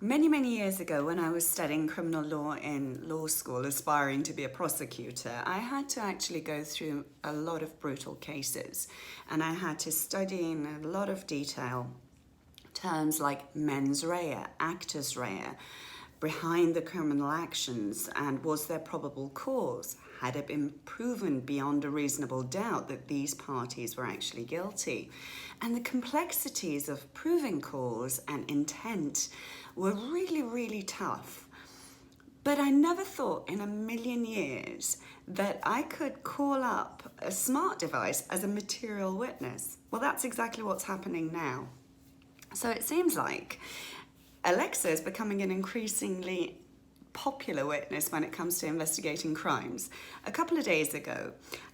Many years ago, when I was studying criminal law in law school, aspiring to be a prosecutor, I had to actually go through a lot of brutal cases, and I had to study in a lot of detail terms like mens rea, actus rea, behind the criminal actions, and was there probable cause? Had it been proven beyond a reasonable doubt that these parties were actually guilty? And the complexities of proving cause and intent were really tough. But I never thought in a million years that I could call up a smart device as a material witness. Well, that's exactly what's happening now. So it seems like Alexa is becoming an increasingly popular witness when it comes to investigating crimes. A couple of days ago,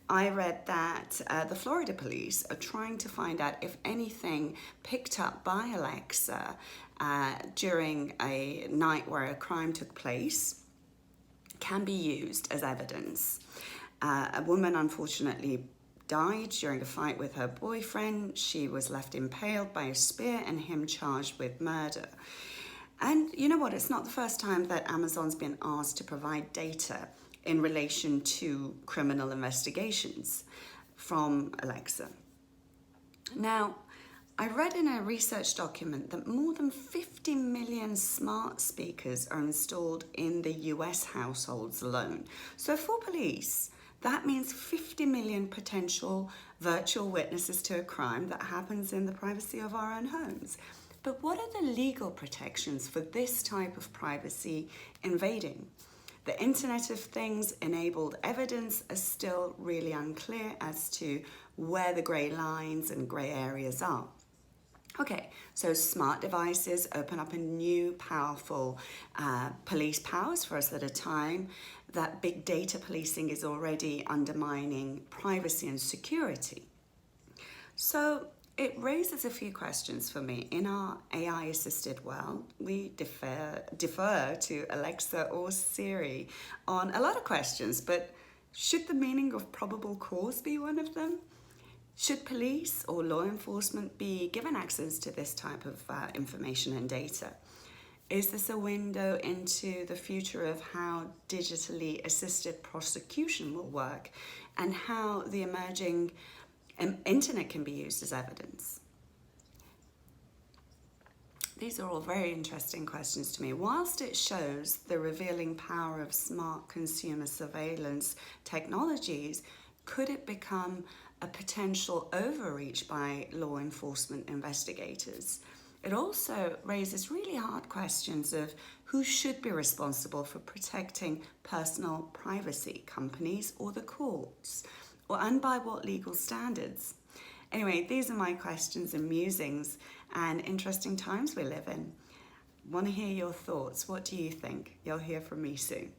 I read that the Florida police are trying to find out if anything picked up by Alexa during a night where a crime took place can be used as evidence. A woman unfortunately died during a fight with her boyfriend. She was left impaled by a spear and him charged with murder. And you know what? It's not the first time that Amazon's been asked to provide data in relation to criminal investigations from Alexa. Now, I read in a research document that more than 50 million smart speakers are installed in the US households alone. So for police, that means 50 million potential virtual witnesses to a crime that happens in the privacy of our own homes. But what are the legal protections for this type of privacy invading? The Internet of Things enabled evidence are still really unclear as to where the grey lines and grey areas are. Okay, so smart devices open up a new powerful police powers for us at a time that big data policing is already undermining privacy and security. So it raises a few questions for me. In our AI-assisted world, we defer to Alexa or Siri on a lot of questions, but should the meaning of probable cause be one of them? Should police or law enforcement be given access to this type of information and data? Is this a window into the future of how digitally assisted prosecution will work and how the emerging internet can be used as evidence? These are all very interesting questions to me. Whilst it shows the revealing power of smart consumer surveillance technologies, could it become a potential overreach by law enforcement investigators? It also raises really hard questions of who should be responsible for protecting personal privacy, companies or the courts, and by what legal standards? Anyway, these are my questions and musings, and interesting times we live in. Want to hear your thoughts. What do you think? You'll hear from me soon.